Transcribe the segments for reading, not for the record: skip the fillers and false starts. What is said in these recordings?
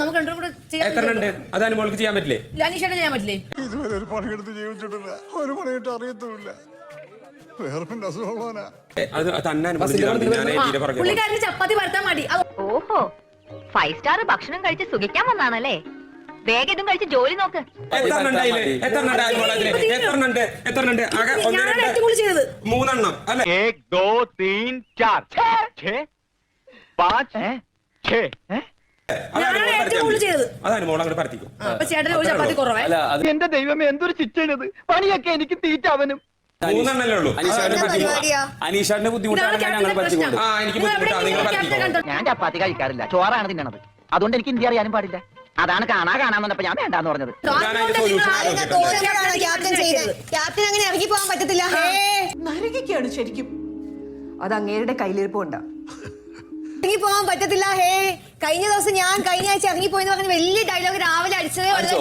നമുക്ക് രണ്ടും കൂടെ അതാണ് മോൾക്ക് ചെയ്യാൻ പറ്റില്ലേ? അനീഷേട്ടൻ ചെയ്യാൻ പറ്റില്ലേ? ഇതുവരെ ഒരു പണിയെടുത്ത് ജീവിച്ചിട്ടില്ല, ഒരു പണിയിട്ട് അറിയത്തുമില്ല. പുള്ളിക്കാരന് ചപ്പാത്തി പരത്താൻ മതി. ഓഹോ, 5 സ്റ്റാർ ഭക്ഷണം കഴിച്ച് സുഖിക്കാൻ വന്നാണല്ലേ? വേഗം ഇതും കഴിച്ച് ജോലി നോക്ക്. മൂന്നെണ്ണം അല്ലെ? 1 2 3 4 5 6 അതാണ് മോൾ അങ്ങോട്ട് പരത്തിക്കും. എന്റെ ദൈവമേ, എന്തൊരു ശിക്ഷയാണിത്! പണിയൊക്കെ എനിക്ക് തീറ്റാവനും. മൂന്നെണ്ണല്ലേ ഉള്ളൂ. അനീഷാന്റെ ബുദ്ധിമുട്ടാണ് ഞാൻ ചപ്പാത്തി കഴിക്കാറില്ല, ചോറാണ് തിന്നണത്. അതുകൊണ്ട് എനിക്ക് ഇന്ത്യ അറിയാനും പാടില്ല. അതാണ് കാണാന്നപ്പോ ഞാൻ വേണ്ടാന്ന് പറഞ്ഞത്. ക്യാപ്റ്റൻ അങ്ങനെ ഇറങ്ങി പോകാൻ പറ്റത്തില്ല. നരകിക്കാണ് ശരിക്കും. അത് അങ്ങേരുടെ കയ്യിലിരിപ്പുണ്ടാ. ഇറങ്ങി പോകാൻ പറ്റത്തില്ല. കഴിഞ്ഞ ദിവസം ഞാൻ കഴിഞ്ഞ ആഴ്ച ഇറങ്ങിപ്പോയെന്ന് പറഞ്ഞ വലിയ ഡയലോഗ് രാവിലെ അടിച്ചതേ ഉള്ളൂ.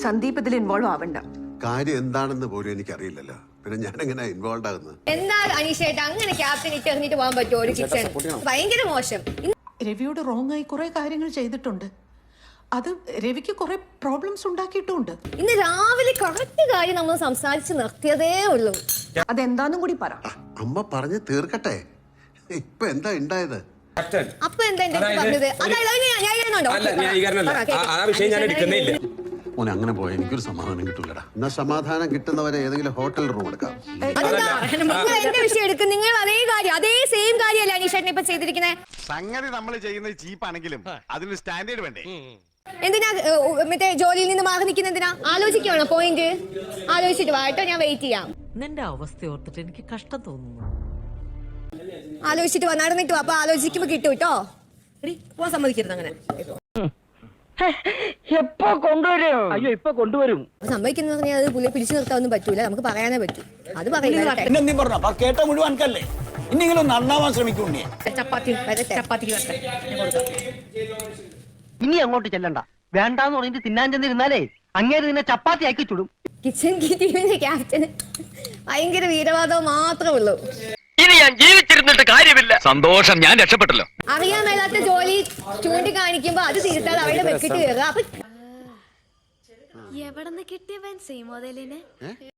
സന്ദീപ് ഇതിൽ ഇൻവോൾവ് ആവണ്ട. കാര്യം എന്താണെന്ന് പോലും എനിക്കറിയില്ലല്ലോ, പിന്നെ ഞാൻ എങ്ങനെ ഇൻവോൾവ് ആകുന്നത്? എന്താ അനീഷേട്ടാ അങ്ങനെ ക്യാപ്റ്റൻ ഇട്ട് എറിഞ്ഞിട്ട് പോകാൻ പറ്റുമോ? ഒരു ശിക്ഷ ഭയങ്കര മോശം. രവിയോട് റോങ് ആയി കുറെ കാര്യങ്ങൾ ചെയ്തിട്ടുണ്ട്. അത് രവിക്ക് കുറെ പ്രോബ്ലംസ് ഉണ്ടാക്കിയിട്ടുണ്ട്. ഇന്ന് രാവിലെ കറക്റ്റ് കാര്യം നമ്മൾ സംസാരിച്ച് നിർത്തിയതേ ഉള്ളൂ. അതെന്താന്നും കൂടി പറ. അമ്മ പറഞ്ഞു തീർക്കട്ടെ. ഇപ്പൊ എന്താ ഉണ്ടായത്? അപ്പൊ എന്താ എന്റെ പറഞ്ഞത്? മോനെ അങ്ങനെ പോയാൽ എനിക്കൊരു സമാധാനം കിട്ടൂലടാ. എന്നാ സമാധാനം കിട്ടുന്നവരെ ഏതെങ്കിലും ഹോട്ടൽ റൂം എടുക്കാം. എന്റെ വിഷയം എടുക്കും. നിങ്ങൾ അതേ കാര്യം, അതേ സെയിം കാര്യമല്ലേ അനീഷേട്ടനെ ഇപ്പൊ ചെയ്തിരിക്കുന്നത്? സംഗതി നമ്മൾ ചെയ്യുന്നത് ചീപ്പാണെങ്കിലും അതിന് സ്റ്റാൻഡേർഡ് വേണ്ടേ? എന്തിനാ മറ്റേ ജോലിയിൽ നിന്ന് മാറി നിൽക്കുന്ന? എന്തിനാ? ആലോചിക്കുകയാണോ പോയിന്റ്? ആലോചിച്ചിട്ട് വാട്ടോ, ഞാൻ വെയിറ്റ് ചെയ്യാം. നിന്റെ അവസ്ഥ ഓർത്തിട്ട് എനിക്ക് കഷ്ടം തോന്നുന്നു. ആലോചിച്ചിട്ട് വാ, നടന്നിട്ട് വാ. അപ്പൊ ആലോചിക്കുമ്പോ കിട്ടും കേട്ടോ. പോവാൻ സമ്മതിക്കരുത് അങ്ങനെ. എപ്പോ കൊണ്ടുവരും? അയ്യോ, ഇപ്പൊ കൊണ്ടുവരും. സംഭവിക്കുന്ന പറഞ്ഞാൽ അത് പുള്ളിയെ പിടിച്ചു നിർത്താനൊന്നും പറ്റൂല. നമുക്ക് പറയാനേ പറ്റൂ. അത് പറയുന്നത് കേട്ട മുഴുവൻ കല്ലേ. ഇനിയെങ്കിലും നന്നാവാൻ ശ്രമിക്കൂണ്ടേ? ഇനി അങ്ങോട്ട് ചെല്ലണ്ട. വേണ്ടാന്ന് പറഞ്ഞിട്ട് തിന്നാൻ ചെന്നിരുന്നാലേ അങ്ങേര് നിന്നെ ചപ്പാത്തി ആക്കി ചുടും. കിച്ചൺ ടീമിന്റെ ക്യാപ്റ്റന് ഭയങ്കര വീരവാദവും മാത്രമേ ഉള്ളൂ. ഇനി ഞാൻ ജീവിച്ചിരുന്നിട്ട് കാര്യമില്ല. സന്തോഷം, ഞാൻ രക്ഷപ്പെട്ടല്ലോ. അറിയാൻ മേലാത്ത ജോലി ചൂണ്ടിക്കാണിക്കുമ്പോ അത് തിരുത്താതെ അവരുടെ വെക്കിട്ട് കയറുക. എവിടെ നിന്ന് കിട്ടിയ പെൻസി മുതലിന്?